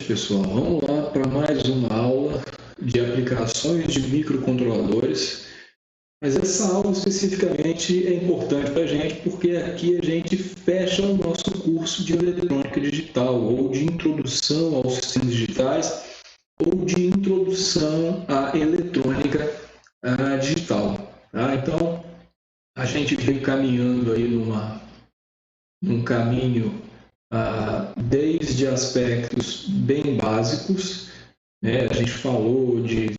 pessoal. Vamos lá para mais uma aula de aplicações de microcontroladores. Mas essa aula especificamente é importante para a gente porque aqui a gente fecha o nosso curso de eletrônica digital ou de introdução aos sistemas digitais ou de introdução à eletrônica digital. Tá? Então, a gente vem caminhando aí num caminho desde aspectos bem básicos, né? A gente falou de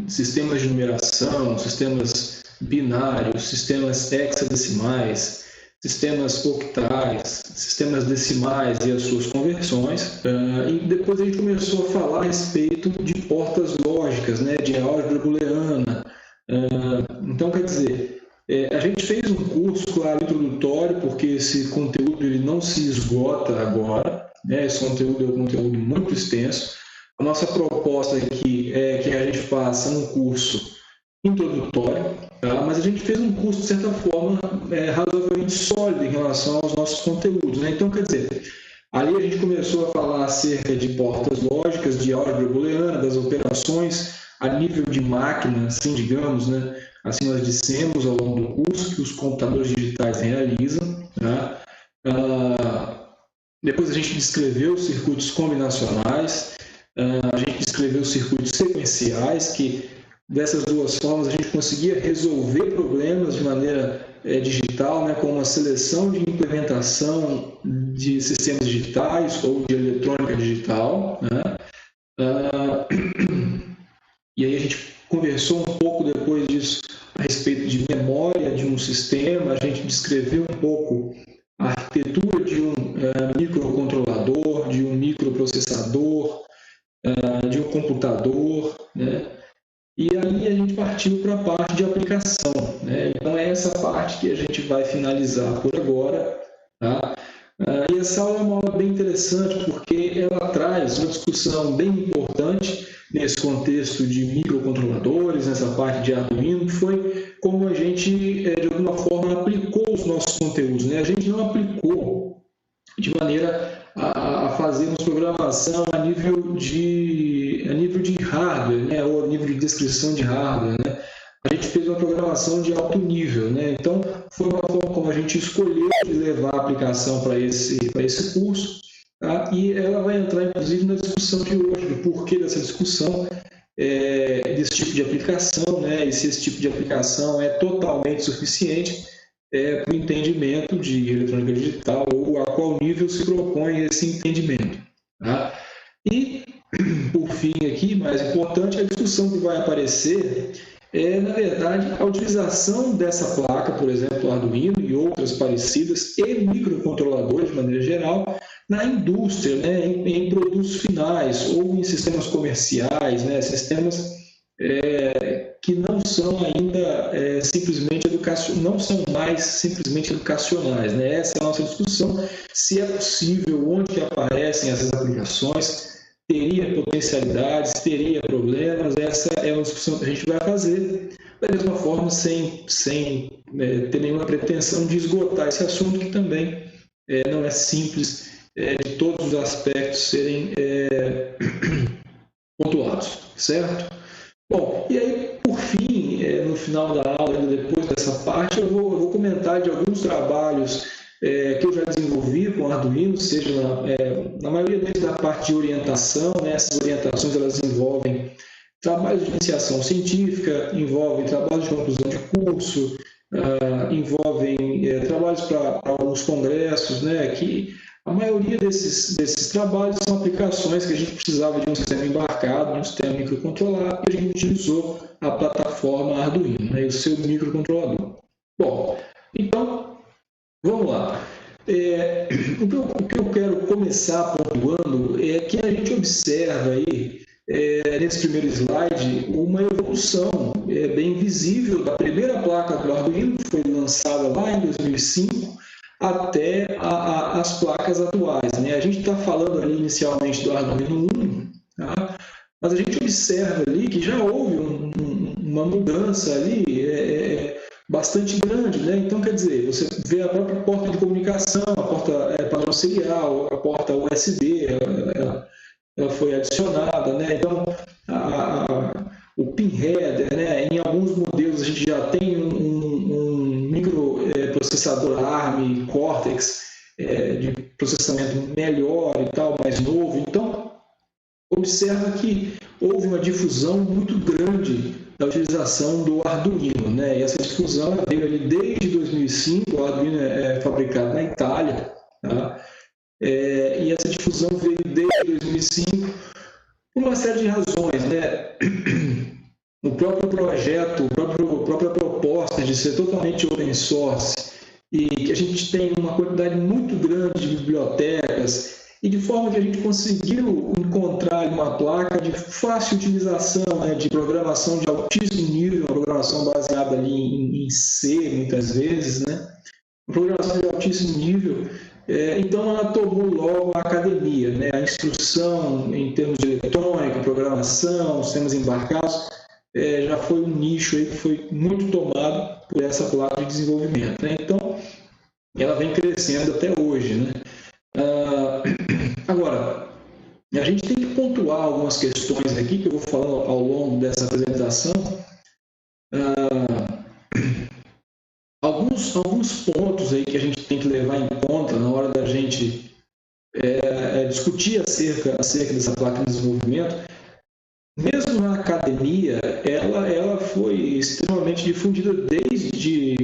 sistemas de numeração, sistemas binários, sistemas hexadecimais, sistemas octais, sistemas decimais e as suas conversões. E depois a gente começou a falar a respeito de portas lógicas, né? De álgebra booleana. Então, quer dizer, a gente fez um curso, claro, introdutório, porque esse conteúdo ele não se esgota agora, né? Esse conteúdo é um conteúdo muito extenso. A nossa proposta aqui é que a gente faça um curso introdutório, tá? Mas a gente fez um curso, de certa forma, razoavelmente sólido em relação aos nossos conteúdos, né? Então, quer dizer, ali a gente começou a falar acerca de portas lógicas, de álgebra booleana, das operações a nível de máquina, assim, digamos, né? Assim nós dissemos ao longo do curso que os computadores digitais realizam, tá? Depois a gente descreveu os circuitos combinacionais, a gente descreveu os circuitos sequenciais, que dessas duas formas a gente conseguia resolver problemas de maneira digital, né, com uma seleção de implementação de sistemas digitais ou de eletrônica digital, né? E aí a gente conversou um pouco depois disso a respeito de memória de um sistema, a gente descreveu um pouco a arquitetura de um microcontrolador, de um microprocessador, de um computador, né? E aí a gente partiu para a parte de aplicação, né? Então é essa parte que a gente vai finalizar por agora, tá? E essa aula é uma aula bem interessante porque ela traz uma discussão bem importante nesse contexto de microcontroladores, nessa parte de Arduino, que foi como a gente, de alguma forma, aplicou os nossos conteúdos, né? A gente não aplicou de maneira a fazermos programação a nível de hardware, né? Ou a nível de descrição de hardware, né? A gente fez uma programação de alto nível, né? Então, foi uma forma como a gente escolheu de levar a aplicação para esse curso, tá? E ela vai entrar, inclusive, na discussão de hoje, do porquê dessa discussão, desse tipo de aplicação, né? E se esse tipo de aplicação é totalmente suficiente para o entendimento de eletrônica digital, ou a qual nível se propõe esse entendimento, tá? E, por fim, aqui, mais importante, a discussão que vai aparecer na verdade, a utilização dessa placa, por exemplo, Arduino e outras parecidas, e microcontroladores, de maneira geral, na indústria, né, em produtos finais ou em sistemas comerciais, né, sistemas que não são ainda simplesmente não são mais simplesmente educacionais, né? Essa é a nossa discussão, se é possível, onde que aparecem essas aplicações, teria potencialidades, teria problemas. Essa é uma discussão que a gente vai fazer, da mesma forma, sem ter nenhuma pretensão de esgotar esse assunto, que também não é simples de todos os aspectos serem pontuados, certo? Bom, e aí, por fim, no final da aula, ainda depois dessa parte, eu vou comentar de alguns trabalhos que eu já desenvolvi com Arduino, seja na maioria deles da parte de orientação, né? Essas orientações elas envolvem trabalhos de iniciação científica, envolvem trabalhos de conclusão de curso, envolvem trabalhos para alguns congressos, né? Que a maioria desses trabalhos são aplicações que a gente precisava de um sistema embarcado, de um sistema microcontrolado, e a gente utilizou a plataforma Arduino, né? E o seu microcontrolador. Bom, então, vamos lá. O que eu quero começar pontuando é que a gente observa aí, nesse primeiro slide, uma evolução bem visível da primeira placa do Arduino, que foi lançada lá em 2005, até as placas atuais, né? A gente está falando ali inicialmente do Arduino Uno, tá? Mas a gente observa ali que já houve uma mudança ali bastante grande, né? Então, quer dizer, você vê a própria porta de comunicação, a porta padrão serial, a porta USB, ela foi adicionada, né? Então, o pinheader, né? Em alguns modelos a gente já tem um microprocessador ARM Cortex de processamento melhor e tal, mais novo. Então, observa que houve uma difusão muito grande da utilização do Arduino, né? E essa difusão veio ali desde 2005, o Arduino é fabricado na Itália, tá? E essa difusão veio desde 2005 por uma série de razões, né? O próprio projeto, a própria proposta de ser totalmente open source e que a gente tem uma quantidade muito grande de bibliotecas e de forma que a gente conseguiu encontrar uma placa de fácil utilização, né, de programação de altíssimo nível, uma programação baseada ali em C, muitas vezes, né? Uma programação de altíssimo nível. Então, ela tomou logo a academia, né? A instrução em termos de eletrônica, programação, sistemas embarcados, já foi um nicho aí que foi muito tomado por essa placa de desenvolvimento, né? Então, ela vem crescendo até hoje, né? Agora, a gente tem que pontuar algumas questões aqui que eu vou falando ao longo dessa apresentação. Alguns pontos aí que a gente tem que levar em conta na hora da gente discutir acerca dessa placa de desenvolvimento. Mesmo na academia, ela foi extremamente difundida desde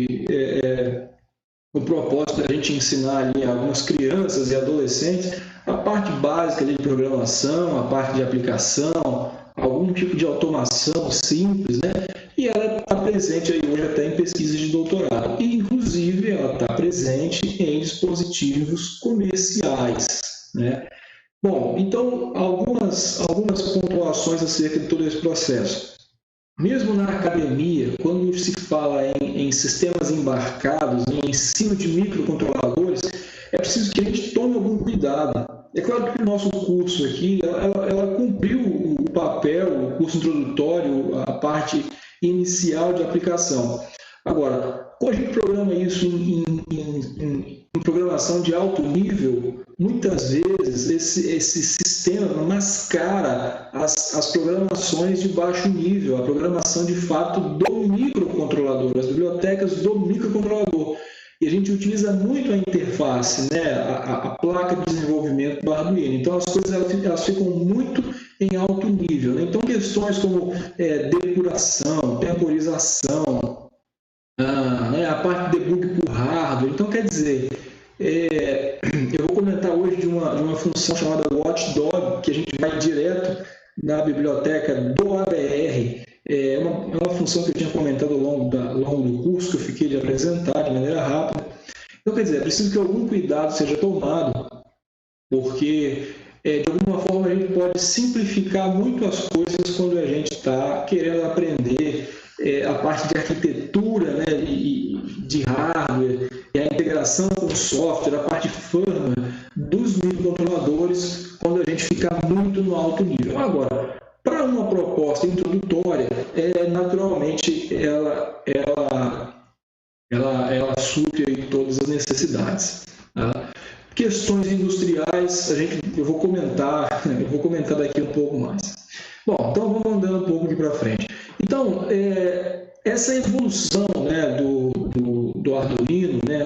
o propósito da gente ensinar ali a algumas crianças e adolescentes a parte básica ali de programação, a parte de aplicação, algum tipo de automação simples, né? E ela está presente aí hoje até em pesquisas de doutorado. E, inclusive, ela está presente em dispositivos comerciais, né? Bom, então, algumas pontuações acerca de todo esse processo. Mesmo na academia, quando se fala em sistemas embarcados, em ensino de microcontroladores, é preciso que a gente tome algum cuidado. É claro que o nosso curso aqui, ela cumpriu o papel, o curso introdutório, a parte inicial de aplicação. Agora, quando a gente programa isso em programação de alto nível, muitas vezes esse sistema mascara as programações de baixo nível, a programação de fato do microcontrolador, as bibliotecas do microcontrolador. E a gente utiliza muito a interface, né, a placa de desenvolvimento do Arduino. Então, as coisas elas ficam muito em alto nível, né? Então, questões como depuração, temporização, a parte de debug por hardware. Então, quer dizer, eu vou comentar hoje de uma função chamada Watchdog, que a gente vai direto na biblioteca do AVR. É uma função que eu tinha comentado ao longo do curso, que eu fiquei de apresentar de maneira rápida. Então, quer dizer, é preciso que algum cuidado seja tomado, porque, de alguma forma, a gente pode simplificar muito as coisas quando a gente está querendo aprender a parte de arquitetura, né, de hardware, e a integração com o software, a parte firmware dos microcontroladores, quando a gente fica muito no alto nível. Agora, para uma proposta introdutória, naturalmente ela supre aí todas as necessidades. Tá? Questões industriais, eu vou comentar daqui um pouco mais. Bom, então vamos andando um pouco aqui para frente. Então, essa evolução, né, do Arduino, né,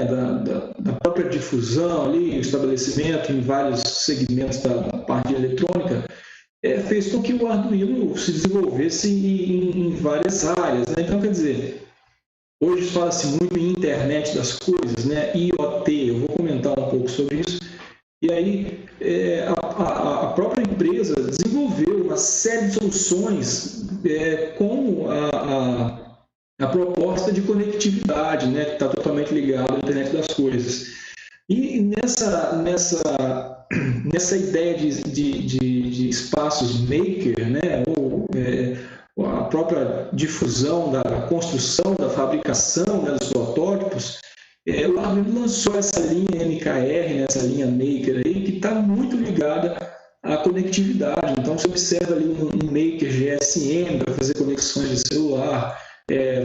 da própria difusão ali, o estabelecimento em vários segmentos da parte eletrônica, fez com que o Arduino se desenvolvesse em várias áreas, né? Então, quer dizer, hoje fala-se muito em internet das coisas, né? IoT, eu vou comentar um pouco sobre isso. E aí, a própria empresa desenvolveu uma série de soluções com a proposta de conectividade, né? Que está totalmente ligada à internet das coisas. E nessa ideia de espaços maker, né, ou a própria difusão da construção, da fabricação, né, dos protótipos, o Arduino lançou essa linha MKR, né, essa linha maker aí, que está muito ligada à conectividade. Então, você observa ali um maker GSM para fazer conexões de celular.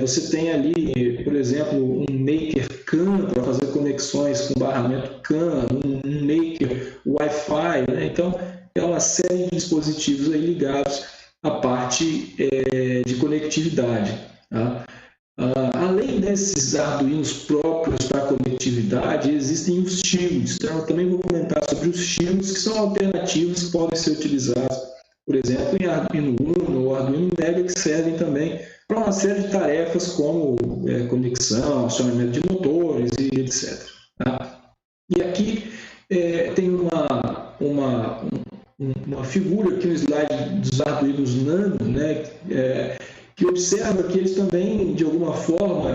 Você tem ali, por exemplo, um maker CAN para fazer conexões com barramento CAN, um maker Wi-Fi, né? Então, é uma série de dispositivos aí ligados à parte de conectividade. Tá? Além desses Arduinos próprios para conectividade, existem os shields. Então, eu também vou comentar sobre os shields, que são alternativas que podem ser utilizadas, por exemplo, em Arduino Uno ou Arduino Mega, que servem também para uma série de tarefas como conexão, acionamento de motores e etc. Tá? E aqui tem uma figura aqui no slide dos Arduinos Nano, né, que observa que eles também, de alguma forma,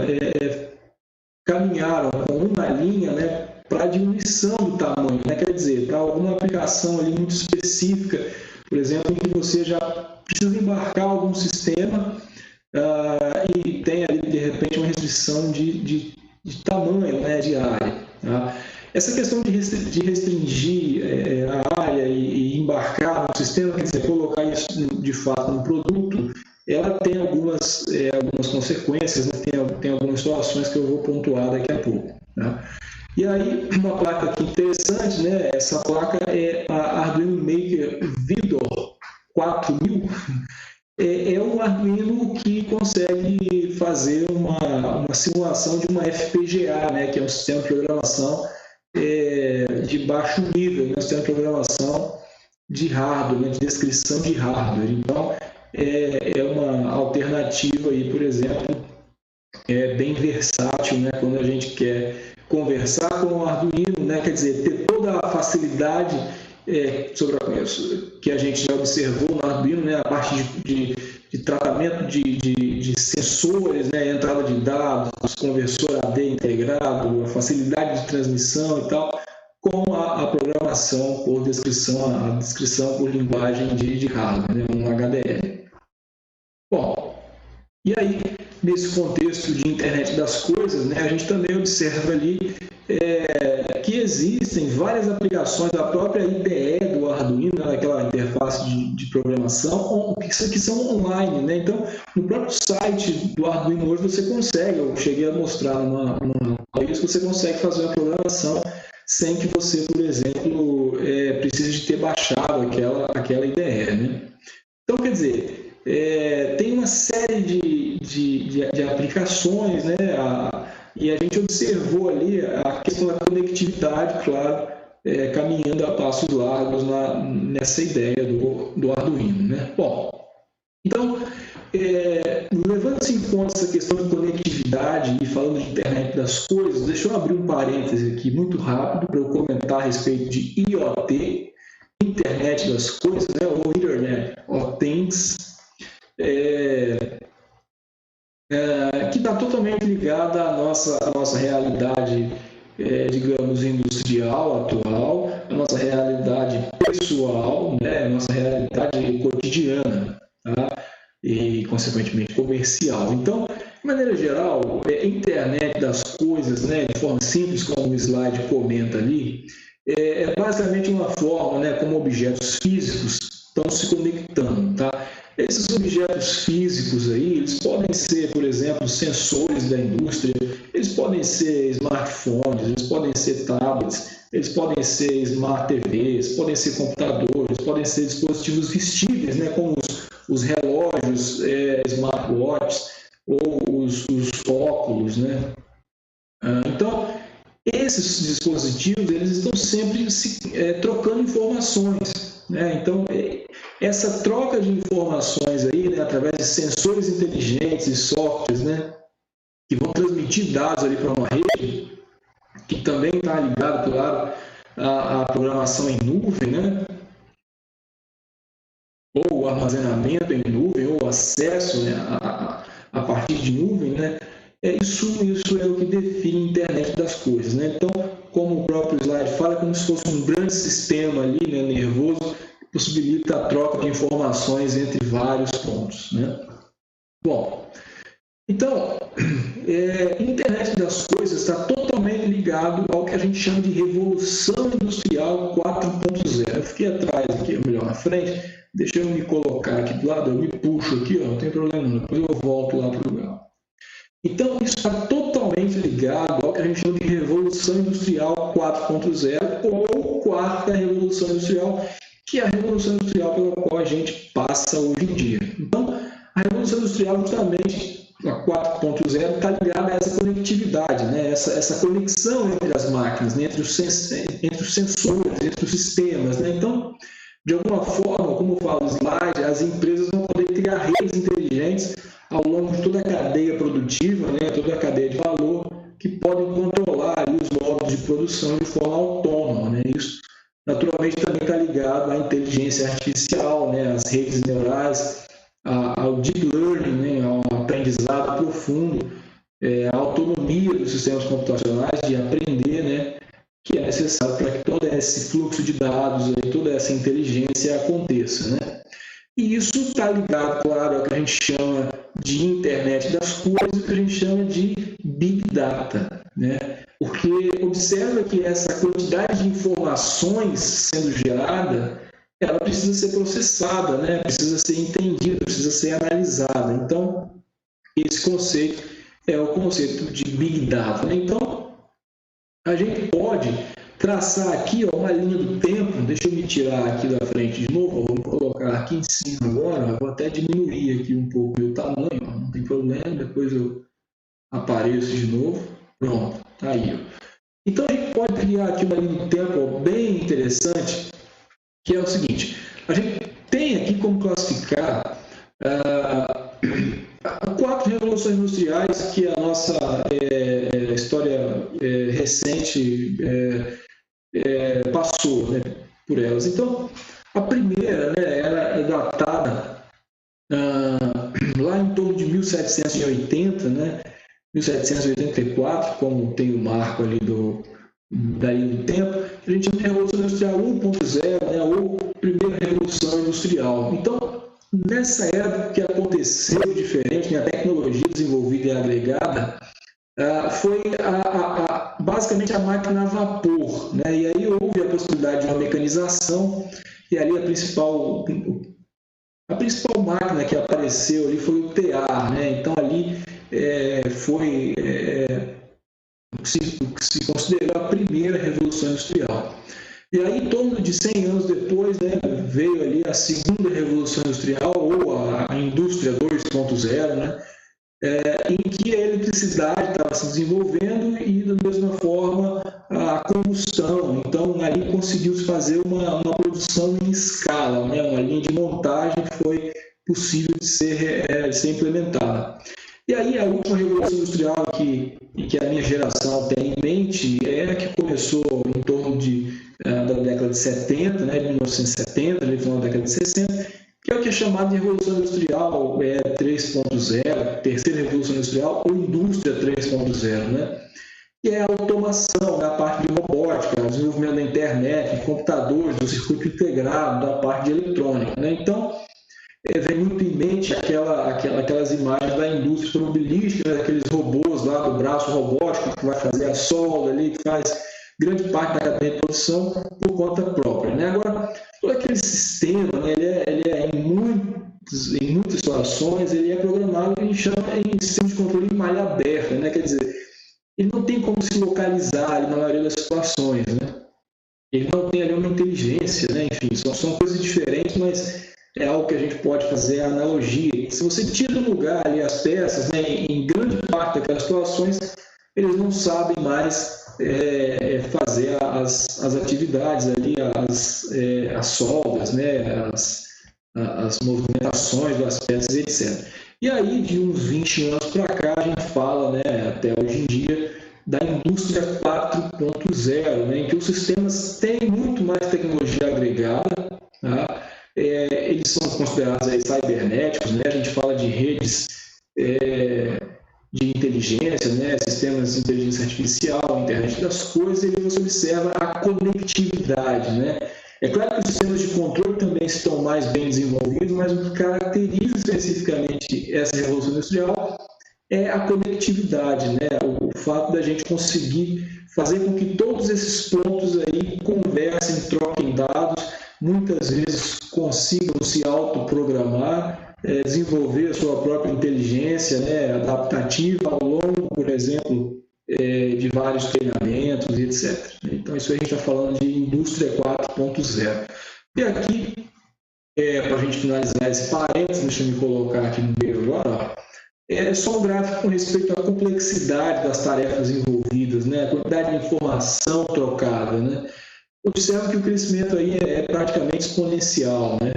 caminharam com uma linha, né, para a diminuição do tamanho, né, quer dizer, para alguma aplicação ali muito específica, por exemplo, em que você já precisa embarcar algum sistema e tem ali, de repente, uma restrição de tamanho, né, de área. Tá? Essa questão de restringir a área e embarcar no sistema, quer dizer, colocar isso de fato no produto, ela tem algumas consequências, né? tem algumas situações que eu vou pontuar daqui a pouco. Tá? E aí, uma placa aqui interessante, né? Essa placa é a Arduino Maker Vidor 4000. É um Arduino que consegue fazer uma simulação de uma FPGA, né? Que é um sistema de programação de baixo nível, né? Um sistema de programação de hardware, né? De descrição de hardware. Então, é uma alternativa aí, por exemplo, bem versátil, né? Quando a gente quer conversar com o Arduino, né? Quer dizer, ter toda a facilidade que a gente já observou no Arduino, né? A parte de tratamento de sensores, né? Entrada de dados, conversor AD integrado, a facilidade de transmissão e tal, com a programação por descrição, a descrição por linguagem de hardware, né? Um HDL. Bom, e aí, nesse contexto de internet das coisas, né, a gente também observa ali que existem várias aplicações da própria IDE do Arduino, aquela interface de programação, que são online, né? Então, no próprio site do Arduino hoje você consegue, eu cheguei a mostrar numa vez, você consegue fazer uma programação sem que você, por exemplo, precise de ter baixado aquela IDE, né? Então, quer dizer, tem uma série de aplicações, né? E a gente observou ali a questão da conectividade, claro, caminhando a passos largos nessa ideia do Arduino, né? Bom, então, levando-se em conta essa questão de conectividade e falando de internet das coisas, deixa eu abrir um parêntese aqui muito rápido para eu comentar a respeito de IoT, internet das coisas, né? Ou Internet of Things, que está totalmente ligada à nossa realidade, digamos, industrial atual, à nossa realidade pessoal, né? À nossa realidade cotidiana, tá? E, consequentemente, comercial. Então, de maneira geral, a internet das coisas, né? De forma simples, como o slide comenta ali, é basicamente uma forma, né? Como objetos físicos estão se conectando, tá? Esses objetos físicos aí, eles podem ser, por exemplo, sensores da indústria, eles podem ser smartphones, eles podem ser tablets, eles podem ser smart TVs, podem ser computadores, podem ser dispositivos vestíveis, né, como os relógios, smartwatches ou os óculos, né? Então, esses dispositivos, eles estão sempre trocando informações, né? Então, essa troca de informações aí, né, através de sensores inteligentes e softwares, né, que vão transmitir dados ali para uma rede, que também está ligado, claro, à programação em nuvem, né, ou armazenamento em nuvem, ou acesso, né, a partir de nuvem, né, isso é o que define a internet das coisas, né? Então, como o próprio slide fala, é como se fosse um grande sistema ali, né, nervoso, que possibilita a troca de informações entre vários pontos, né? Bom, então, a internet das coisas está totalmente ligado ao que a gente chama de revolução industrial 4.0. Eu fiquei atrás aqui, ou melhor, na frente, deixa eu me colocar aqui do lado, eu me puxo aqui, ó, não tem problema não, depois eu volto lá para o lugar. Então, isso está totalmente ligado ao que a gente chama de Revolução Industrial 4.0 ou quarta Revolução Industrial, que é a Revolução Industrial pela qual a gente passa hoje em dia. Então, a Revolução Industrial, justamente, a 4.0, está ligada a essa conectividade, né? essa conexão entre as máquinas, né? entre os sensores, entre os sistemas. Né? Então, de alguma forma, como eu falo no slide, as empresas vão poder criar redes inteligentes ao longo de toda a cadeia produtiva, né? Toda a cadeia de valor, que podem controlar os modos de produção de forma autônoma. Né? Isso, naturalmente, também está ligado à inteligência artificial, né? Às redes neurais, ao deep learning, né? Ao aprendizado profundo, à autonomia dos sistemas computacionais de aprender, né? Que é necessário para que todo esse fluxo de dados, toda essa inteligência aconteça. Né? E isso está ligado, claro, ao que a gente chama de internet das coisas, que a gente chama de Big Data. Né? Porque observa que essa quantidade de informações sendo gerada, ela precisa ser processada, né? Precisa ser entendida, precisa ser analisada. Então, esse conceito é o conceito de Big Data. Né? Então, a gente pode traçar aqui uma linha do tempo. Deixa eu me tirar aqui da frente de novo, vou colocar aqui em cima agora, vou até diminuir aqui um pouco o tamanho, não tem problema, depois eu apareço de novo. Pronto, tá aí. Então a gente pode criar aqui uma linha do tempo bem interessante, que é o seguinte: a gente tem aqui como classificar 4 revoluções industriais que a nossa história recente passou, né, por elas. Então, a primeira, né, ela é datada lá em torno de 1780, né, 1784, como tem o marco ali da linha do tempo, a gente chama de Revolução Industrial 1.0, né, ou Primeira Revolução Industrial. Então, nessa época que aconteceu diferente, né, a tecnologia desenvolvida e agregada foi basicamente a máquina a vapor. Né, e aí houve a possibilidade de uma mecanização, e ali a principal máquina que apareceu ali foi o tear. Né, então ali foi se considerou a primeira Revolução Industrial. E aí, em torno de 100 anos depois, né, veio ali a segunda Revolução Industrial, ou a Indústria 2.0, né, em que a eletricidade estava se desenvolvendo e, da mesma forma, a combustão. Então, ali conseguiu-se fazer uma produção em escala, né, uma linha de montagem que foi possível de ser implementada. E aí, a última Revolução Industrial que a minha geração tem em mente é a que começou em torno da década de 70, né, de 1970, ali no final da década de 60, que é o que é chamado de Revolução Industrial 3.0, Terceira Revolução Industrial, ou Indústria 3.0, né? Que é a automação, da parte de robótica, o desenvolvimento da internet, de computadores, do circuito integrado, da parte de eletrônica. Né? Então, vem muito em mente aquelas imagens da indústria automobilística, né? Aqueles robôs lá do braço robótico que vai fazer a solda ali, que faz grande parte da cadeia de produção por conta própria. Né? Agora, todo aquele sistema, né, ele é em muitas situações, ele é programado em sistema de controle em malha aberta. Né? Quer dizer, ele não tem como se localizar ali, na maioria das situações. Né? Ele não tem ali uma inteligência. Né? Enfim, são coisas diferentes, mas é algo que a gente pode fazer a analogia. Se você tira do lugar ali as peças, né, em grande parte daquelas situações, eles não sabem mais fazer as atividades ali, as soldas, né, as movimentações das peças, etc. E aí, de uns 20 anos para cá, a gente fala, né, até hoje em dia, da indústria 4.0, né, em que os sistemas têm muito mais tecnologia agregada, tá? Eles são considerados aí cibernéticos, né? A gente fala de redes de inteligência, né? Sistemas de inteligência artificial, internet das coisas, e você observa a conectividade. Né? É claro que os sistemas de controle também estão mais bem desenvolvidos, mas o que caracteriza especificamente essa revolução industrial é a conectividade, né? O fato da gente conseguir fazer com que todos esses pontos aí conversem, troquem dados, muitas vezes consigam se autoprogramar, desenvolver a sua própria inteligência, né, adaptativa ao longo, por exemplo, de vários treinamentos, etc. Então, isso aí a gente está falando de indústria 4.0. E aqui, para a gente finalizar esse parênteses, deixa eu me colocar aqui no meio agora, é só um gráfico com respeito à complexidade das tarefas envolvidas, né? A quantidade de informação trocada, né? Observe que o crescimento aí é praticamente exponencial, né?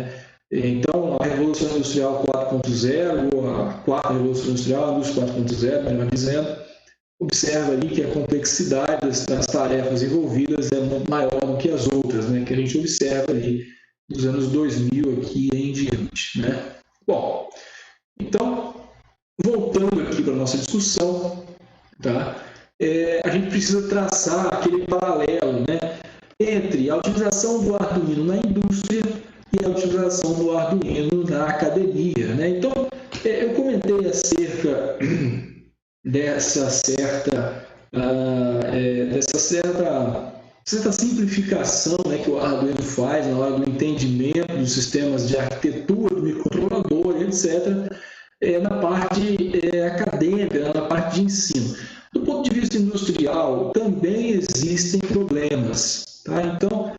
Então, a Revolução Industrial 4.0, ou a quarta Revolução Industrial, a Indústria 4.0, melhor dizendo, observa ali que a complexidade das tarefas envolvidas é muito maior do que as outras, né? Que a gente observa ali dos anos 2000 aqui em diante, né? Bom, então, voltando aqui para a nossa discussão, tá? A gente precisa traçar aquele paralelo, né? Entre a utilização do Arduino na indústria e a utilização do Arduino na academia, né? Então, eu comentei acerca dessa certa simplificação, né, que o Arduino faz na hora do entendimento dos sistemas de arquitetura do microcontrolador, etc., na parte acadêmica, na parte de ensino. Do ponto de vista industrial, também existem problemas. Tá? Então,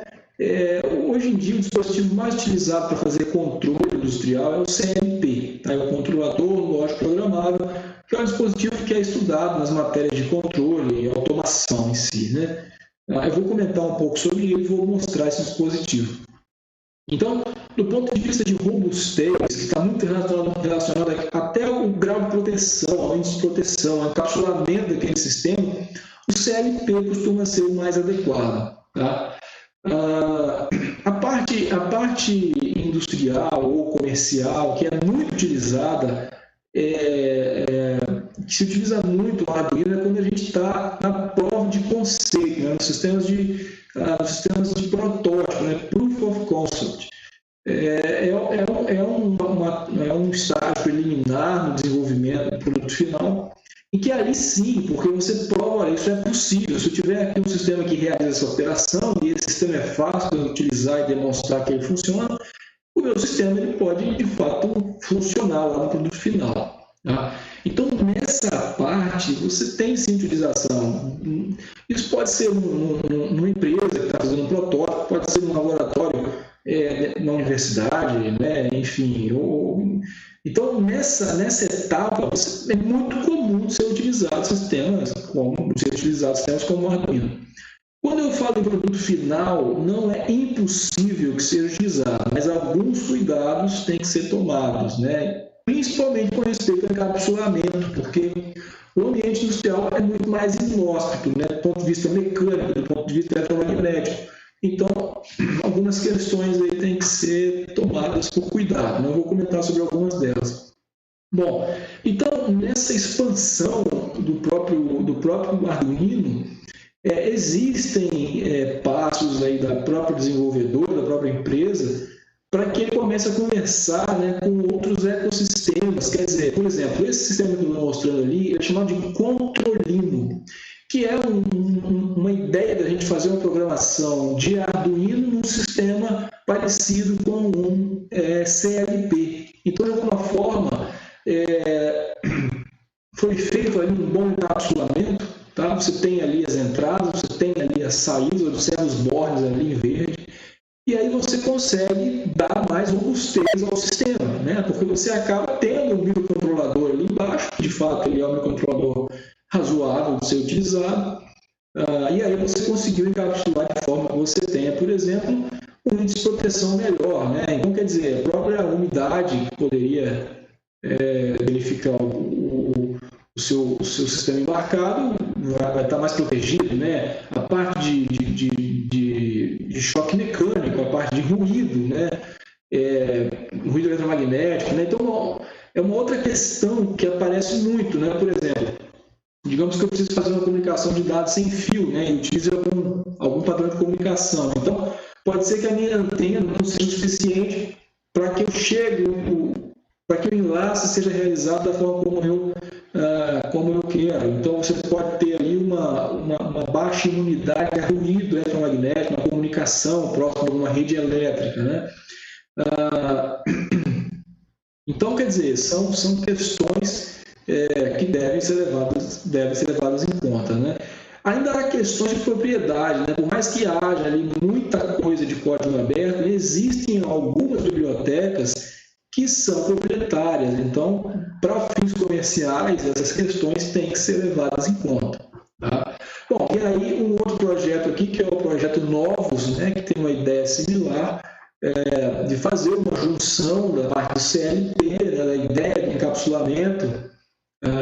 hoje em dia, o dispositivo mais utilizado para fazer controle industrial é o CLP, tá? É o controlador lógico programável, que é um dispositivo que é estudado nas matérias de controle e automação em si, né? Eu vou comentar um pouco sobre ele e vou mostrar esse dispositivo. Então, do ponto de vista de robustez, que está muito relacionado até o grau de proteção, a índice de proteção, o encapsulamento daquele sistema, o CLP costuma ser o mais adequado. Tá? A parte industrial ou comercial, que é muito utilizada, que se utiliza muito o Arduino é quando a gente está na prova de conceito, né? nos sistemas de protótipo, né? Proof of Concept. Um estágio preliminar no desenvolvimento do produto final, e que ali sim, porque você prova, isso é possível. Se eu tiver aqui um sistema que realiza essa operação, e esse sistema é fácil de utilizar e demonstrar que ele funciona, o meu sistema ele pode, de fato, funcionar lá no produto final. Tá? Então, nessa parte, você tem sim utilização. Isso pode ser numa empresa que está fazendo um protótipo, pode ser num laboratório na universidade, né? Enfim. Então, nessa etapa, é muito comum ser utilizado sistemas como o Arduino. Quando eu falo em produto final, não é impossível que seja utilizado, mas alguns cuidados têm que ser tomados, né? Principalmente com respeito ao encapsulamento, porque o ambiente industrial é muito mais inóspito, né? Do ponto de vista mecânico, do ponto de vista eletromagnético. Então, algumas questões aí têm que ser tomadas por cuidado, né? Eu vou comentar sobre algumas delas. Bom, então, nessa expansão do próprio Arduino, existem passos aí da própria desenvolvedora, da própria empresa, para que ele comece a conversar, né, com outros ecossistemas. Quer dizer, por exemplo, esse sistema que eu estou mostrando ali é chamado de Controlino, que é uma ideia da gente fazer uma programação de Arduino num sistema parecido com um CLP. Então, de alguma forma, foi feito ali um bom encapsulamento, tá? Você tem ali as entradas, você tem ali as saídas, observa os bordes ali em verde, e aí você consegue dar mais robustez ao sistema, né? Porque você acaba tendo um microcontrolador ali embaixo, que de fato ele é um microcontrolador razoável de ser utilizado, e aí você conseguiu encapsular de forma que você tenha, por exemplo, um índice de proteção melhor, né? Então, quer dizer, a própria umidade que poderia verificar o seu sistema embarcado vai estar mais protegido, né? A parte de choque mecânico, a parte de ruído, né? Ruído eletromagnético, né? Então, é uma outra questão que aparece muito, né? Por exemplo, digamos que eu preciso fazer uma comunicação de dados sem fio, né? E utilizo algum padrão de comunicação. Então, pode ser que a minha antena não seja suficiente para que eu chegue, para que o enlace seja realizado da forma como eu quero. Então, você pode ter ali uma baixa imunidade a ruído eletromagnético, uma comunicação próxima de uma rede elétrica, né? Então, quer dizer, são questões que devem ser levadas em conta, né? Ainda há questões de propriedade, né? Por mais que haja ali muita coisa de código aberto, existem algumas bibliotecas que são proprietárias. Então, para fins comerciais, essas questões têm que ser levadas em conta. Tá? Bom, e aí um outro projeto aqui, que é o projeto Novos, né? Que tem uma ideia similar, de fazer uma junção da parte do CLP, né? Da ideia de encapsulamento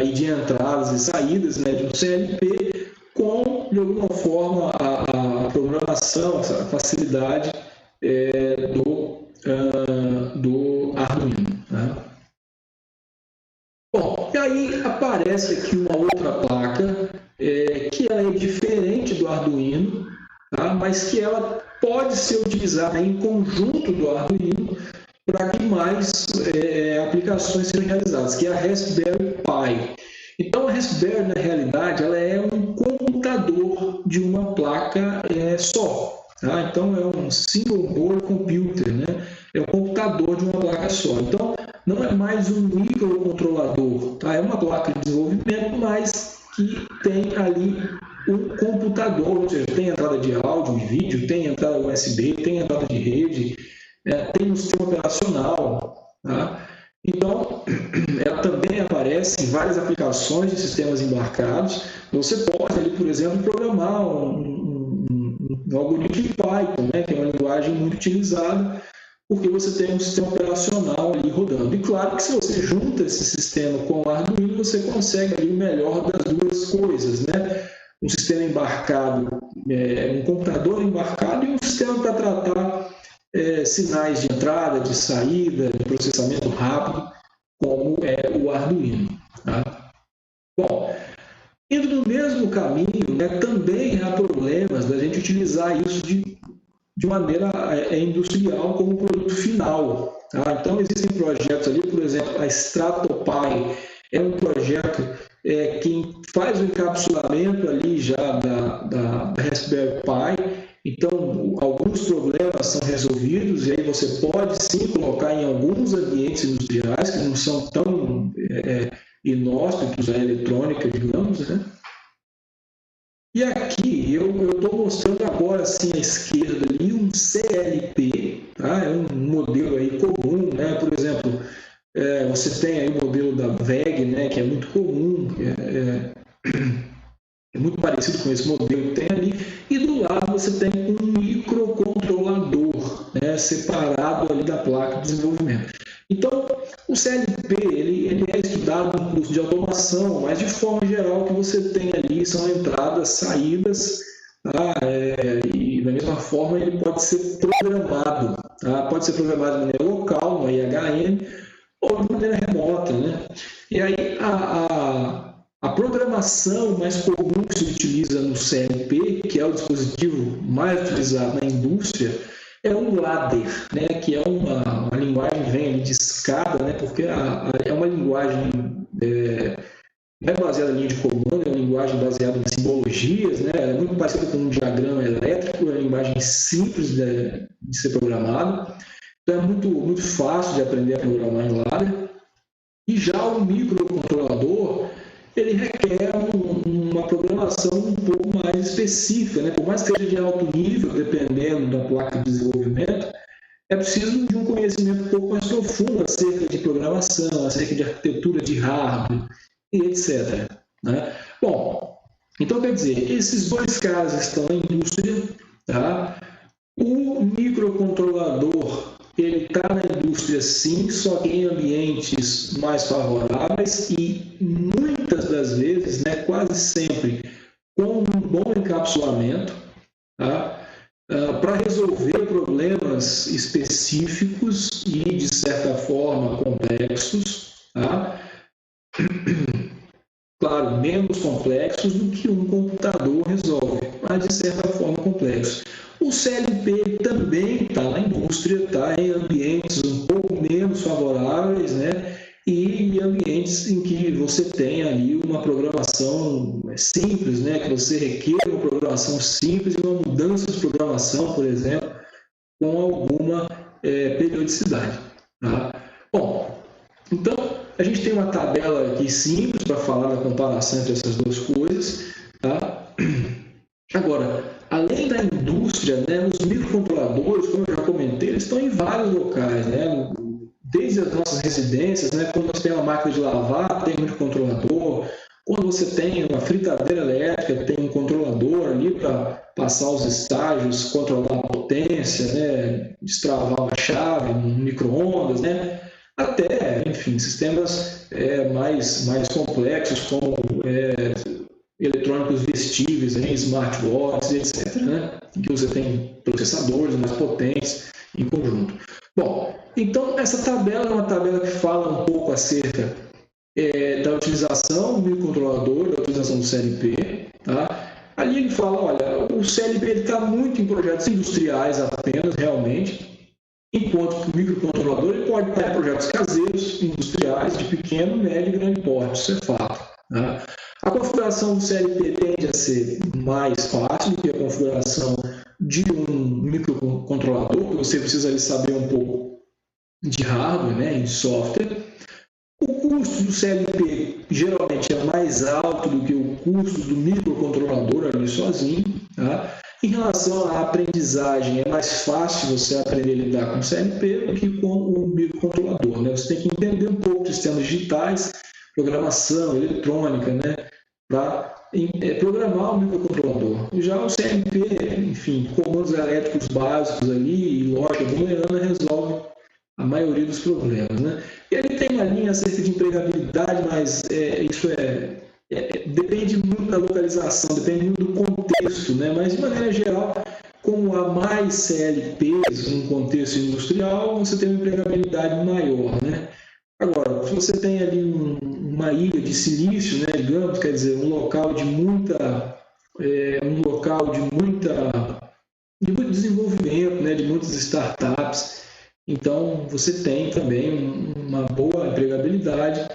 e de entradas e saídas, né? De um CLP, com, de alguma forma, a programação, a facilidade do Arduino. Né? Bom, e aí aparece aqui uma outra placa, que ela é diferente do Arduino, tá? Mas que ela pode ser utilizada em conjunto do Arduino para que mais aplicações sejam realizadas, que é a Raspberry Pi. Então, a Raspberry, na realidade, ela é um computador de uma placa só. Tá? Então, é um single board computer, né? É um computador de uma placa só. Então, não é mais um microcontrolador. Tá? É uma placa de desenvolvimento, mas que tem ali um computador, ou seja, tem entrada de áudio, de vídeo, tem entrada USB, tem entrada de rede, tem um sistema operacional. Tá? Então, ela também aparece em várias aplicações de sistemas embarcados. Você pode, ali, por exemplo, programar um algoritmo de Python, né, que é uma linguagem muito utilizada, porque você tem um sistema operacional ali rodando. E claro que se você junta esse sistema com o Arduino, você consegue ali o melhor das duas coisas, né? Um sistema embarcado, um computador embarcado e um sistema para tratar sinais de entrada, de saída, de processamento rápido, como é o Arduino. Tá? Bom, indo no mesmo caminho, né, também há problemas da gente utilizar isso de maneira industrial como produto final. Tá? Então, existem projetos ali, por exemplo, a StratoPi é um projeto que faz o encapsulamento ali já da Raspberry Pi. Então, alguns problemas são resolvidos e aí você pode sim colocar em alguns ambientes industriais que não são tão inóspitos à eletrônica, digamos, né? E aqui eu estou mostrando agora assim à esquerda ali um CLP, tá? É um modelo aí comum, né? Por exemplo, você tem aí o modelo da VEG, né? Que é muito comum, é muito parecido com esse modelo que tem ali, e do lado você tem um microcontrolador, né, separado ali da placa de desenvolvimento. Então, o CLP ele é estudado no curso de automação, mas de forma geral o que você tem ali são entradas, saídas, tá? E da mesma forma ele pode ser programado, tá? Pode ser programado de maneira local, no IHM, ou de maneira remota, né? E aí a programação mais comum que se utiliza no CLP, que é o dispositivo mais utilizado na indústria, é o ladder, né, que é uma linguagem vem de escada, né, porque é uma linguagem não é baseada em linha de comando, é uma linguagem baseada em simbologias, né, é muito parecida com um diagrama elétrico, é uma linguagem simples de ser programada, então é muito fácil de aprender a programar em ladder. E já o microcontrolador, ele requer uma programação um pouco mais específica, né? Por mais que seja de alto nível, dependendo da placa de desenvolvimento, é preciso de um conhecimento um pouco mais profundo acerca de programação, acerca de arquitetura de hardware e etc. Né? Bom, então quer dizer, esses dois casos estão na indústria, tá? O microcontrolador ele está na indústria sim, só que em ambientes mais favoráveis e muitas das vezes, né, quase sempre, com um bom encapsulamento, tá? Para resolver problemas específicos e, de certa forma, complexos, tá? Claro, menos complexos do que um computador resolve, mas de certa forma complexos. O CLP também está na indústria, está em ambientes um pouco menos favoráveis, né? E em ambientes em que você tem ali uma programação simples, né? Que você requer uma programação simples e uma mudança de programação, por exemplo, com alguma periodicidade. Tá? Bom, então a gente tem uma tabela aqui simples para falar da comparação entre essas duas coisas, tá? Agora, além da indústria, né, os microcontroladores, como eu já comentei, eles estão em vários locais, né? Desde as nossas residências, né, quando você tem uma máquina de lavar, tem um microcontrolador. Quando você tem uma fritadeira elétrica, tem um controlador ali para passar os estágios, controlar a potência, né, destravar uma chave, um micro-ondas, né? Até, enfim, sistemas mais complexos, como eletrônicos vestíveis, smartwatches, etc., né? Em que você tem processadores mais potentes em conjunto. Bom, então essa tabela é uma tabela que fala um pouco acerca da utilização do microcontrolador, da utilização do CLP. Tá? Ali ele fala, olha, o CLP está muito em projetos industriais apenas, realmente, enquanto que o microcontrolador ele pode estar em projetos caseiros, industriais, de pequeno, médio e grande porte, isso é fato. Tá? A configuração do CLP tende a ser mais fácil do que a configuração de um microcontrolador, porque você precisa ali saber um pouco de hardware, né, de software. O custo do CLP geralmente é mais alto do que o custo do microcontrolador ali sozinho. Tá? Em relação à aprendizagem, é mais fácil você aprender a lidar com o CLP do que com o microcontrolador. Né? Você tem que entender um pouco de sistemas digitais, programação, eletrônica, né? Para programar o microcontrolador. Já o CLP, enfim, comandos elétricos básicos ali e lógica booleana resolve a maioria dos problemas. Né? E ele tem uma linha acerca de empregabilidade, mas isso depende muito da localização, depende muito do contexto, né? Mas de maneira geral, como há mais CLPs no contexto industrial, você tem uma empregabilidade maior. Né? Agora, se você tem ali uma ilha de silício, né, digamos, quer dizer, um local de muito desenvolvimento, né, de muitas startups, então você tem também uma boa empregabilidade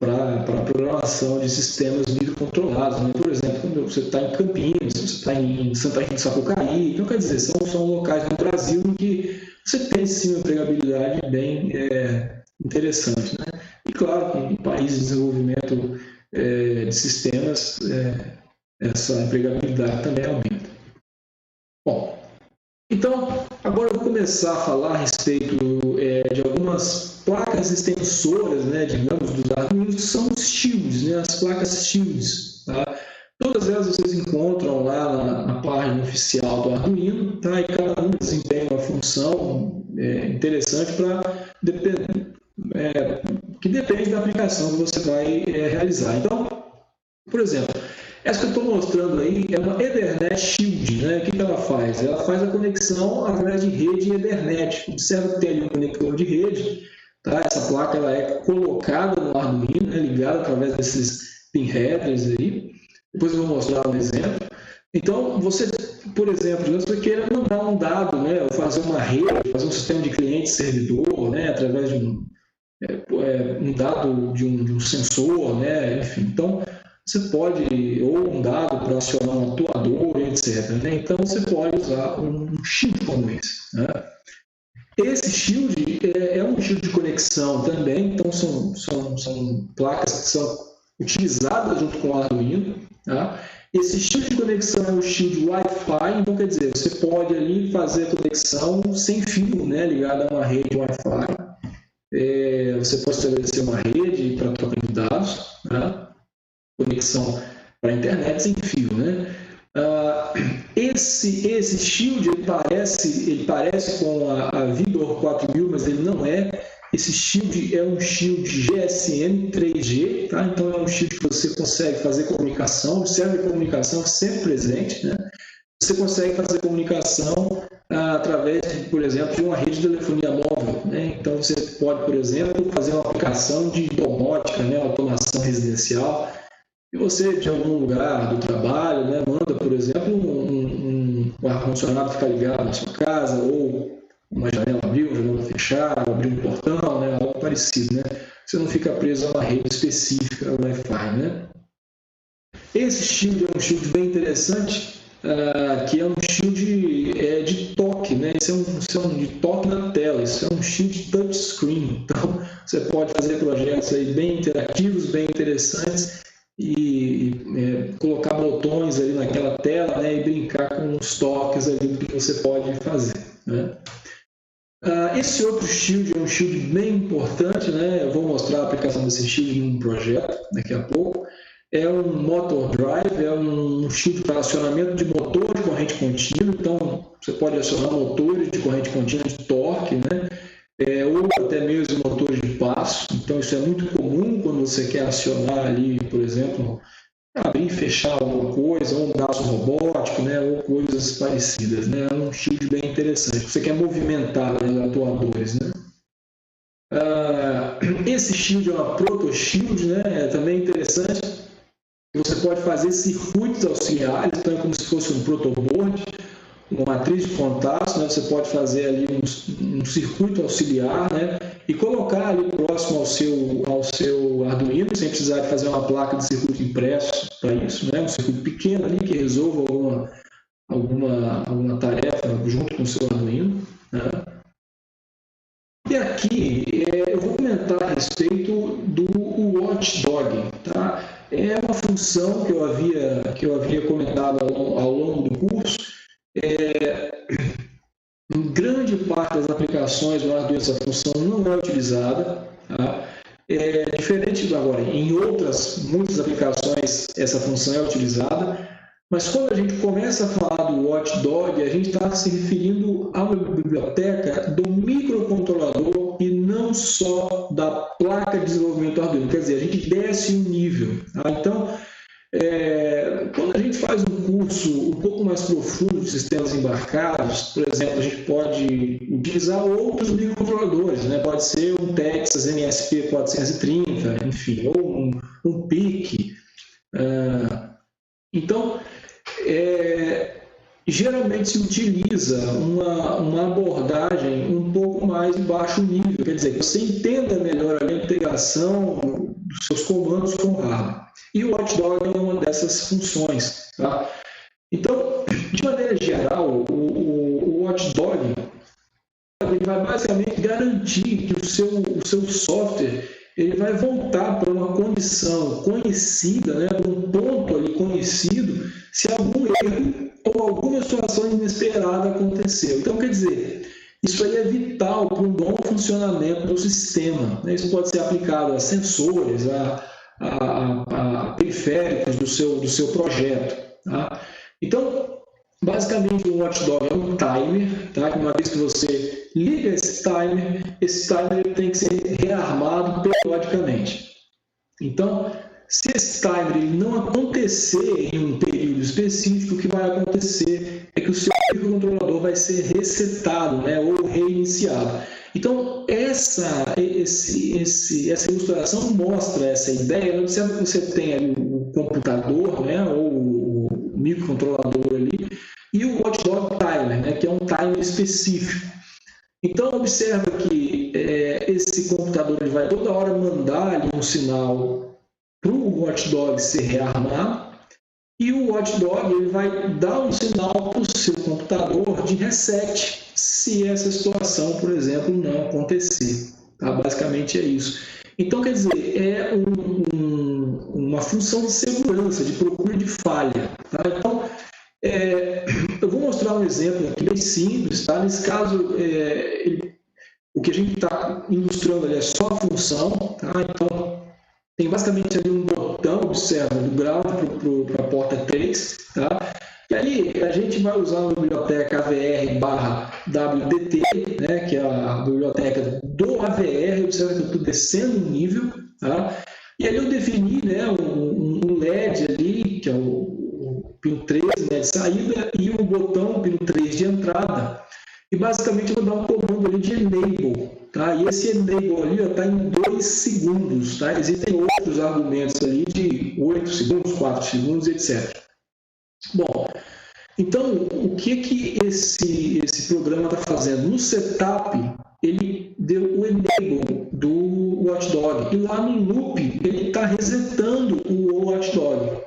para a programação de sistemas microcontrolados. Né? Por exemplo, quando você está em Campinas, você está em Santa Rita do Sapucaí, então quer dizer, são locais no Brasil em que você tem sim uma empregabilidade bem interessante. Né? E claro, em países de desenvolvimento de sistemas, essa empregabilidade também aumenta. Bom, então agora eu vou começar a falar a respeito de algumas placas extensoras, né, digamos, dos Arduino, que são os shields, né, as placas shields. Tá? Todas elas vocês encontram lá na página oficial do Arduino, tá? E cada uma desempenha uma função interessante que depende da aplicação que você vai realizar. Então, por exemplo, essa que eu estou mostrando aí é uma Ethernet Shield. Né? O que ela faz? Ela faz a conexão através de rede Ethernet. Observa que tem ali um conector de rede. Tá? Essa placa ela é colocada no Arduino, né? Ligada através desses pinheaders aí. Depois eu vou mostrar um exemplo. Então, você, por exemplo, você queira mandar um dado, né? Ou fazer uma rede, fazer um sistema de cliente-servidor, né? Através de um dado de um sensor, né? Enfim, então você pode, ou um dado para acionar um atuador, etc. Né? Então você pode usar um shield como esse. Né? Esse shield é um shield de conexão também, então são placas que são utilizadas junto com o Arduino. Tá? Esse shield de conexão é o shield Wi-Fi, então quer dizer, você pode ali fazer a conexão sem fio, né? Ligada a uma rede Wi-Fi. Você pode estabelecer uma rede para troca de dados, né? Conexão para a internet sem fio, né? Esse shield ele parece com a Vidor 4000, mas ele não é. Esse shield é um shield GSM 3G, tá? Então é um shield que você consegue fazer comunicação, observe a comunicação sempre presente, né? Você consegue fazer comunicação através, por exemplo, de uma rede de telefonia móvel. Né? Então, você pode, por exemplo, fazer uma aplicação de domótica, né? Automação residencial, e você, de algum lugar do trabalho, né? Manda, por exemplo, um ar-condicionado ficar ligado na sua casa, ou uma janela abrir, uma janela fechar, abrir um portão, né? Algo parecido. Né? Você não fica preso a uma rede específica Wi-Fi. Né? Esse shield é um shield bem interessante, que é um shield de toque, né? Isso é um de toque na tela, isso é um shield touchscreen. Então, você pode fazer projetos aí bem interativos, bem interessantes, colocar botões ali naquela tela, né, e brincar com os toques ali do que você pode fazer, né? Esse outro shield é um shield bem importante, né? Eu vou mostrar a aplicação desse shield num projeto daqui a pouco. É um motor drive, é um shield para acionamento de motor de corrente contínua. Então, você pode acionar motores de corrente contínua de torque, né? Ou até mesmo motores de passo. Então, isso é muito comum quando você quer acionar ali, por exemplo, abrir e fechar alguma coisa, ou um braço robótico, né, ou coisas parecidas, né? É um shield bem interessante. Você quer movimentar, né, os atuadores, né? Esse shield é uma proto shield, né? É também interessante. Você pode fazer circuitos auxiliares, então é como se fosse um protoboard, uma matriz de contatos, né? Você pode fazer ali um circuito auxiliar, né? E colocar ali próximo ao seu Arduino, sem precisar de fazer uma placa de circuito impresso para isso, né? Um circuito pequeno ali que resolva alguma tarefa junto com o seu Arduino, né? E aqui eu vou comentar a respeito do Watchdog, tá? É uma função que eu havia comentado ao longo do curso. Em grande parte das aplicações do Arduino essa função não é utilizada, tá? Diferente agora, em muitas aplicações essa função é utilizada, mas quando a gente começa a falar do Watchdog, a gente está se referindo a uma biblioteca do microcontrolador e não só da placa de desenvolvimento Arduino. Quer dizer, a gente desce um nível, tá? Então, quando a gente faz um curso um pouco mais profundo de sistemas embarcados, por exemplo, a gente pode utilizar outros microcontroladores, né? Pode ser um Texas MSP430, enfim, ou um PIC. Então, geralmente se utiliza uma abordagem um pouco mais de baixo nível, quer dizer, que você entenda melhor a integração dos seus comandos com o hardware. E o Watchdog é uma dessas funções, tá? Então, de maneira geral, o Watchdog ele vai basicamente garantir que o seu software ele vai voltar para uma condição conhecida, né, para um ponto ali conhecido, se algum erro ou alguma situação inesperada aconteceu. Então, quer dizer, isso aí é vital para um bom funcionamento do sistema, né? Isso pode ser aplicado a sensores, a periféricos do seu projeto, tá? Então, basicamente, o Watchdog é um timer, tá? Uma vez que você liga esse timer ele tem que ser rearmado periodicamente. Então, se esse timer ele não acontecer em um período específico, o que vai acontecer é que o seu microcontrolador vai ser resetado, né, ou reiniciado. Então, essa ilustração mostra essa ideia. Observa que você tem ali o computador, né, ou o microcontrolador ali, e o Watchdog Timer, né, que é um timer específico. Então, observa que esse computador ele vai toda hora mandar ali um sinal para o Watchdog se rearmar, e o Watchdog ele vai dar um sinal para o seu computador de reset, se essa situação, por exemplo, não acontecer. Tá? Basicamente é isso. Então, quer dizer, é uma função de segurança, de procura de falha. Tá? Então, eu vou mostrar um exemplo aqui bem simples. Tá? Nesse caso, o que a gente está ilustrando ali é só a função. Tá? Então, tem basicamente ali um botão, observa, do ground para a porta 3. Tá? E aí a gente vai usar uma biblioteca AVR/WDT, né, que é a biblioteca do AVR. Observa que eu estou descendo um nível. Tá? E ali eu defini, né, um LED ali, que é o pino 3, né, de saída, e o botão pino 3 de entrada. E basicamente eu vou dar um comando ali de enable. Tá? E esse enable ali está em 2 segundos. Tá? Existem outros argumentos ali de 8 segundos, 4 segundos, etc. Bom, então o que esse programa está fazendo? No setup, ele deu o enable do Watchdog. E lá no loop, ele está resetando o Watchdog.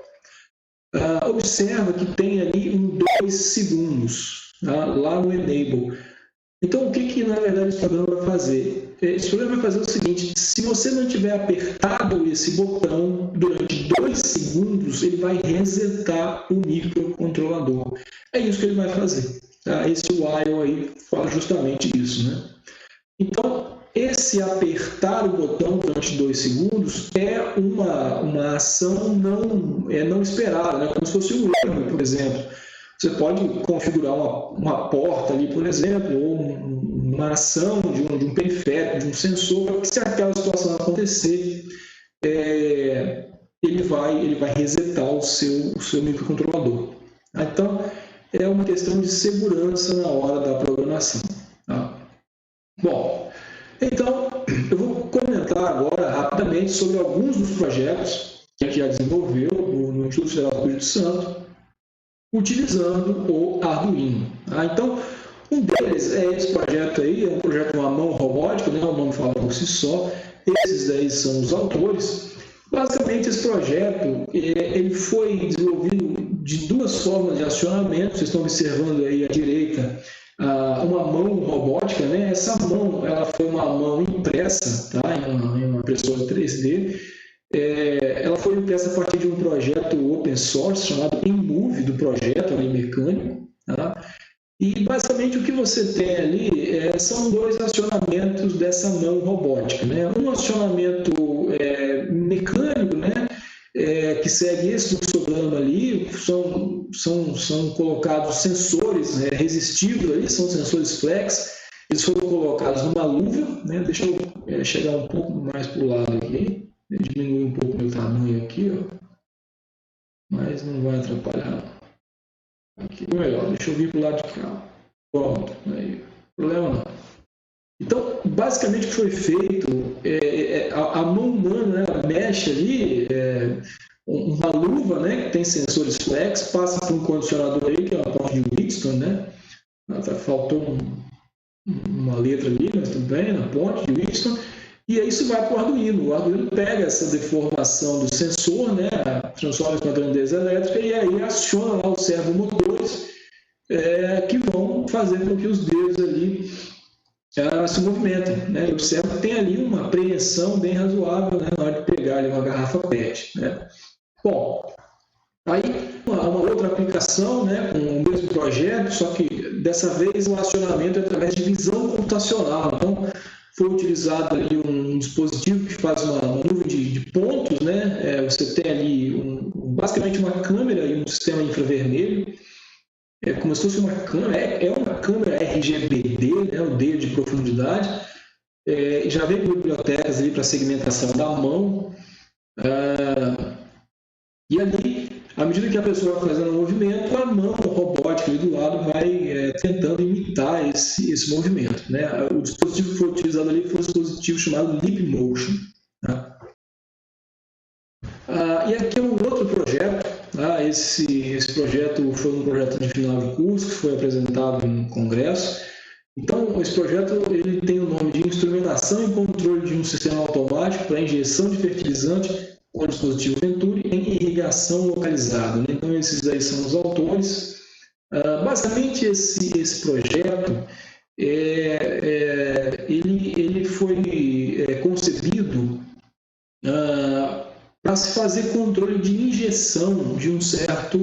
Observa que tem ali em 2 segundos. Tá? Lá no enable. Então, o que na verdade esse programa vai fazer? esse programa vai fazer o seguinte: se você não tiver apertado esse botão durante 2 segundos, ele vai resetar o microcontrolador. É isso que ele vai fazer. Tá? Esse while aí fala justamente isso, né? Então, esse apertar o botão durante 2 segundos é uma ação não esperada, né? Como se fosse um erro, por exemplo. Você pode configurar uma porta ali, por exemplo, ou uma ação de um periférico, de um sensor, para que se aquela situação acontecer, ele vai resetar o seu microcontrolador. Então, é uma questão de segurança na hora da programação. Tá? Bom, então, eu vou comentar agora rapidamente sobre alguns dos projetos que a gente já desenvolveu no Instituto Federal do Espírito Santo, utilizando o Arduino. Tá? Então, um deles é esse projeto aí, é um projeto de uma mão robótica, né? O nome fala por si só. Esses aí são os autores. Basicamente, esse projeto ele foi desenvolvido de 2 formas de acionamento. Vocês estão observando aí à direita uma mão robótica, né? Essa mão ela foi uma mão impressa, tá? em uma impressora 3D. Ela foi impressa a partir de um projeto open source chamado eMove, do projeto ali mecânico. Tá? E basicamente o que você tem ali são 2 acionamentos dessa mão robótica. Né? Um acionamento mecânico, né? Que segue esse fluxograma ali, são colocados sensores resistivos ali, são sensores flex, eles foram colocados numa luva, né? Deixa eu chegar um pouco mais para o lado aqui, diminuir um pouco o meu tamanho aqui, ó. Mas não vai atrapalhar. Aqui, melhor, deixa eu vir para o lado de cá. Pronto, aí, problema não. Então, basicamente o que foi feito, a mão humana, né, ela mexe ali, uma luva, né, que tem sensores flex, passa por um condicionador aí, que é uma ponte de Wheatstone, né? Faltou uma letra ali, mas tudo bem, na ponte de Wheatstone. E aí isso vai para o Arduino. O Arduino pega essa deformação do sensor, né, transforma isso em uma grandeza elétrica e aí aciona lá os servomotores que vão fazer com que os dedos ali se movimentem. Né? Eu observo que tem ali uma apreensão bem razoável, né, na hora de pegar ali uma garrafa PET. Né? Bom, aí uma outra aplicação, né, com o mesmo projeto, só que dessa vez o acionamento é através de visão computacional. Então, foi utilizado ali um dispositivo que faz uma nuvem de pontos, né? Você tem ali basicamente uma câmera e um sistema infravermelho, como se fosse uma câmera, uma câmera RGBD, né? O D de profundidade, já vem com bibliotecas ali para segmentação da mão, e ali, à medida que a pessoa vai fazendo o movimento, a mão robótica ali do lado vai tentando imitar esse movimento. Né? O dispositivo que foi utilizado ali foi um dispositivo chamado Leap Motion. Tá? E aqui é um outro projeto. Tá? Esse projeto foi um projeto de final de curso que foi apresentado em um congresso. Então, esse projeto ele tem o nome de Instrumentação e Controle de um Sistema Automático para Injeção de Fertilizante com o dispositivo Venturi em irrigação localizada. Né? Então, esses aí são os autores. Basicamente, esse projeto ele foi concebido para se fazer controle de injeção de um certo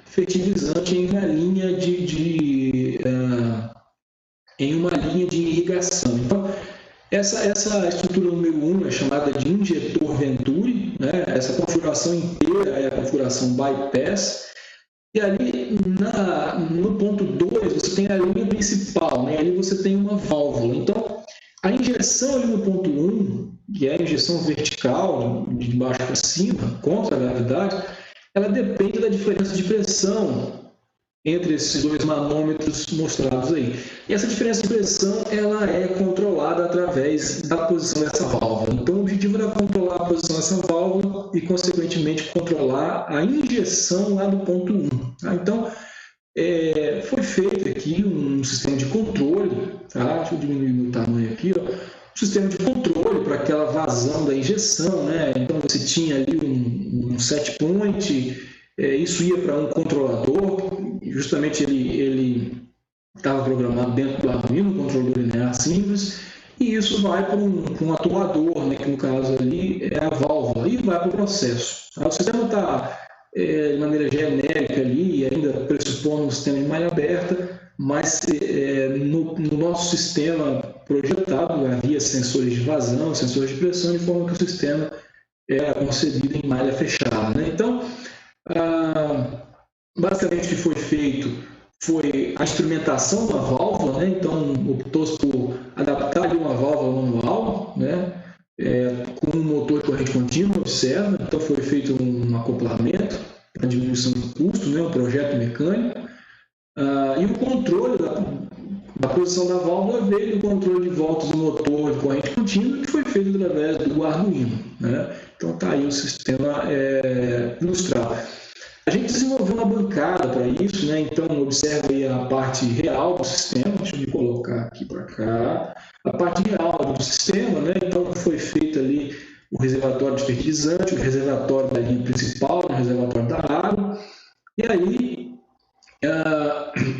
fertilizante em uma linha em uma linha de irrigação. Então, essa estrutura número 1 é chamada de injetor Venturi, né? Essa configuração inteira é a configuração bypass, e ali no ponto 2 você tem a linha principal, né? Ali você tem uma válvula. Então, a injeção ali no ponto 1, que é a injeção vertical, de baixo para cima, contra a gravidade, ela depende da diferença de pressão entre esses 2 manômetros mostrados aí. E essa diferença de pressão ela é controlada através da posição dessa válvula. Então, o objetivo era controlar a posição dessa válvula e, consequentemente, controlar a injeção lá do ponto 1. Tá? Então, foi feito aqui um sistema de controle, tá? Deixa eu diminuir o tamanho aqui, ó. Um sistema de controle para aquela vazão da injeção, né? Então, você tinha ali um set point, isso ia para um controlador, justamente ele estava programado dentro do Arduino, um controlador linear simples, e isso vai para um atuador, né, que no caso ali é a válvula, e vai para o processo. O sistema está, de maneira genérica ali, ainda pressupondo um sistema de malha aberta, mas no nosso sistema projetado havia sensores de vazão, sensores de pressão, de forma que o sistema era concebido em malha fechada, né? Então, basicamente o que foi feito foi a instrumentação da válvula, né? Então optou-se por adaptar ali uma válvula manual, né? Com um motor de corrente contínua, observa, então foi feito um acoplamento para diminuição do custo, né? Um projeto mecânico, e o controle da posição da válvula veio do controle de voltas do motor de corrente contínua, que foi feito através do Arduino, né? Então está aí o sistema ilustrado. A gente desenvolveu uma bancada para isso, né? Então observa aí a parte real do sistema, deixa eu me colocar aqui para cá, a parte real do sistema, né? Então foi feito ali o reservatório de fertilizante, o reservatório da linha principal, o reservatório da água, e aí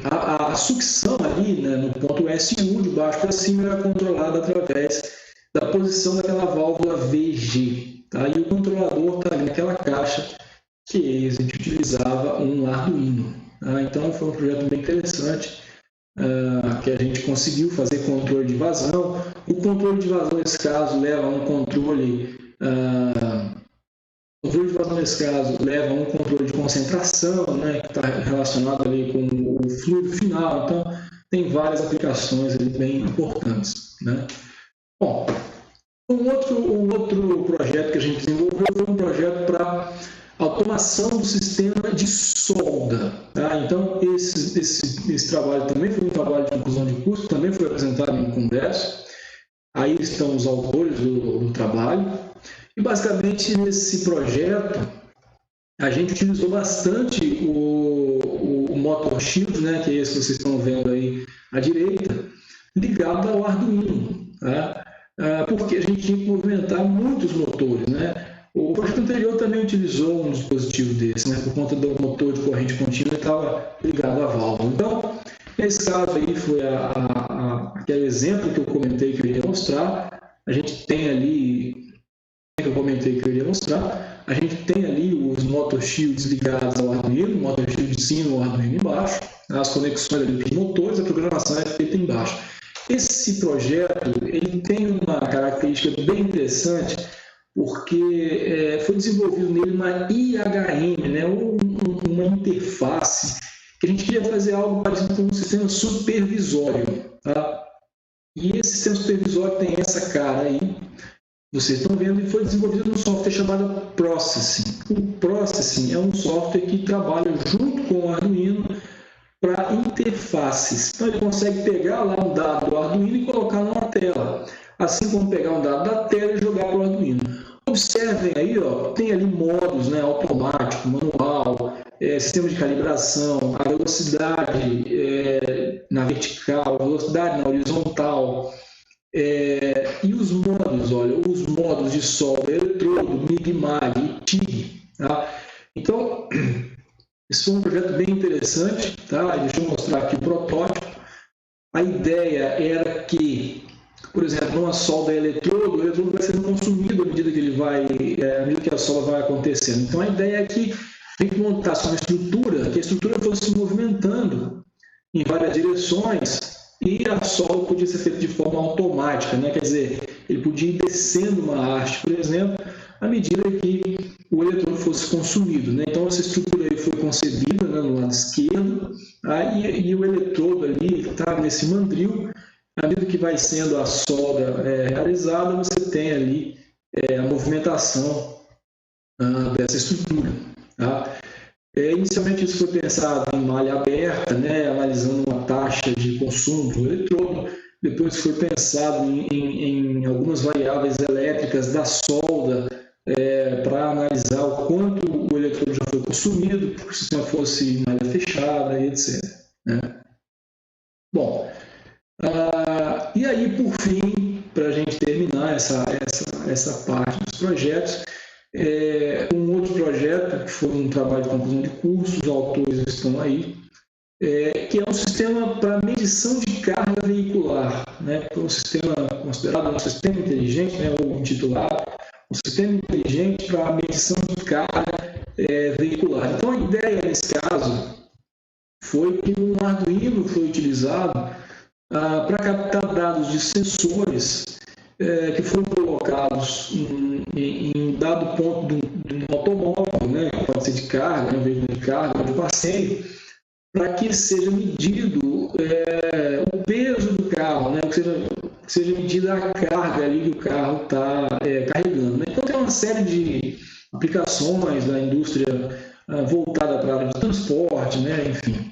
a sucção ali, né, no ponto SU, de baixo para cima, era controlada através da posição daquela válvula VG, tá? E o controlador está ali naquela caixa que a gente utilizava um Arduino. Tá? Então foi um projeto bem interessante, que a gente conseguiu fazer controle de vazão. O controle de vazão, nesse caso, leva a um controle... O controle de vazão, nesse caso, leva a um controle de concentração, né, que está relacionado ali com o fluido final. Então, tem várias aplicações ali bem importantes, né? Bom, um outro projeto que a gente desenvolveu foi um projeto para automação do sistema de solda. Tá? Então, esse trabalho também foi um trabalho de conclusão de curso, também foi apresentado em um congresso. Aí estão os autores do trabalho. E, basicamente, nesse projeto, a gente utilizou bastante o Motor Shield, né, que é esse que vocês estão vendo aí à direita, ligado ao Arduino. Tá? Porque a gente tinha que movimentar muitos motores, né? O projeto anterior também utilizou um dispositivo desse, né? Por conta do motor de corrente contínua, ele estava ligado à válvula. Então, nesse caso aí foi aquele exemplo que eu comentei que eu iria mostrar. A gente tem ali, a gente tem ali os motor shields ligados ao Arduino, o motor shield de cima e o Arduino embaixo, as conexões ali dos motores, a programação é feita embaixo. Esse projeto ele tem uma característica bem interessante, porque foi desenvolvido nele uma IHM, né, uma interface, que a gente queria fazer algo parecido com um sistema supervisório. Tá? E esse sistema supervisório tem essa cara aí, vocês estão vendo, e foi desenvolvido num software chamado Processing. O Processing é um software que trabalha junto com o Arduino para interfaces. Então ele consegue pegar lá um dado do Arduino e colocar numa tela. Assim como pegar um dado da tela e jogar para o Arduino. Observem aí, ó, tem ali modos, né, automático, manual, sistema de calibração, a velocidade na vertical, a velocidade na horizontal, e os modos, olha, os modos de solda, eletrodo, MIG, MAG e TIG. Tá? Então, esse foi um projeto bem interessante, tá? Deixa eu mostrar aqui o protótipo. A ideia era que, por exemplo, numa solda eletrodo, o eletrodo vai sendo consumido à medida que ele vai, à medida que a solda vai acontecendo. Então a ideia é que tem que montar uma estrutura, que a estrutura fosse se movimentando em várias direções e a solda podia ser feita de forma automática, né? Quer dizer, ele podia ir descendo uma haste, por exemplo, à medida que o eletrodo fosse consumido, né? Então essa estrutura aí foi concebida, né, no lado esquerdo, tá? E o eletrodo ali está nesse mandril. À medida que vai sendo a solda realizada, você tem ali a movimentação dessa estrutura. Tá? Inicialmente isso foi pensado em malha aberta, né, analisando uma taxa de consumo do eletrodo. Depois foi pensado em algumas variáveis elétricas da solda para analisar o quanto o eletrodo já foi consumido, porque o sistema fosse malha fechada e etc. Né? Bom, e aí, por fim, para a gente terminar essa parte dos projetos, um outro projeto, que foi um trabalho de conclusão de curso, os autores estão aí, que é um sistema para medição de carga veicular, né? Foi um sistema considerado um sistema inteligente, né? Ou intitulado um sistema inteligente para a medição de carga veicular. Então, a ideia nesse caso foi que um Arduino foi utilizado para captar dados de sensores que foram colocados em dado ponto de um automóvel, né? Pode ser de carga, um veículo de carga, de passeio, para que seja medido o peso do carro, né? Que seja medida a carga ali que o carro está carregando. Né? Então, tem uma série de aplicações da indústria voltada para a área de transporte, né? Enfim.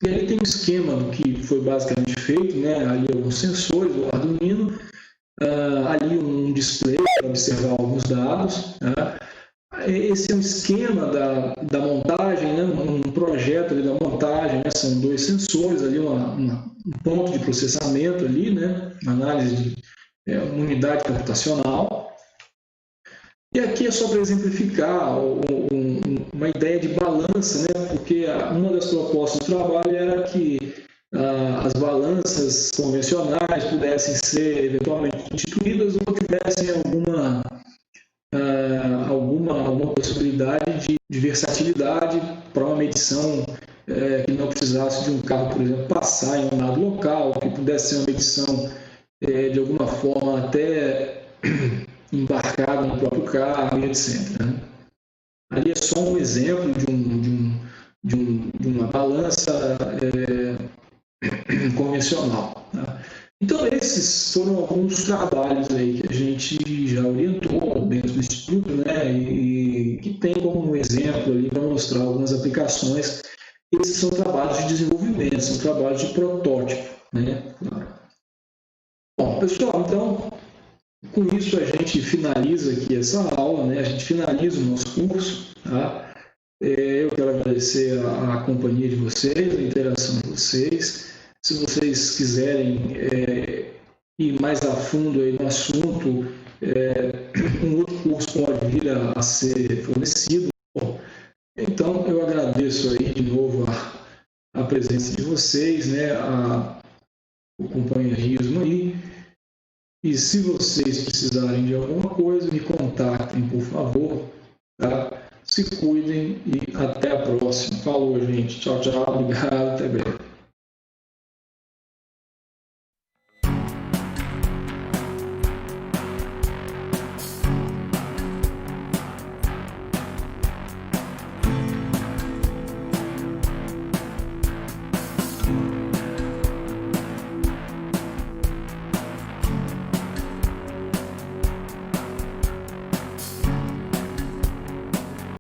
E aí tem um esquema do que foi basicamente feito, né? Ali alguns sensores, o Arduino, ali um display para observar alguns dados. Né? Esse é um esquema da montagem, né? Um projeto ali da montagem, né? São 2 sensores, ali um ponto de processamento, ali, né? Análise de uma unidade computacional. E aqui é só para exemplificar uma ideia de balança, né? Porque uma das propostas do trabalho era que as balanças convencionais pudessem ser eventualmente substituídas ou tivessem alguma possibilidade de versatilidade para uma medição que não precisasse de um carro, por exemplo, passar em um dado local, que pudesse ser uma medição de alguma forma até embarcada no próprio carro, etc. Né? Ali é só um exemplo de uma balança convencional. Tá? Então, esses foram alguns trabalhos aí que a gente já orientou dentro do Instituto, né, e que tem como um exemplo ali para mostrar algumas aplicações. Esses são trabalhos de desenvolvimento, são trabalhos de protótipo. Né? Bom, pessoal, então, com isso a gente finaliza aqui essa aula, né? A gente finaliza o nosso curso. Tá? Eu quero agradecer a companhia de vocês, a interação de vocês. Se vocês quiserem ir mais a fundo aí no assunto, um outro curso pode vir a ser fornecido. Bom, então, eu agradeço aí de novo a presença de vocês, né? O companheirismo aí. E se vocês precisarem de alguma coisa, me contactem, por favor. Tá? Se cuidem e até a próxima. Falou, gente. Tchau, tchau. Obrigado.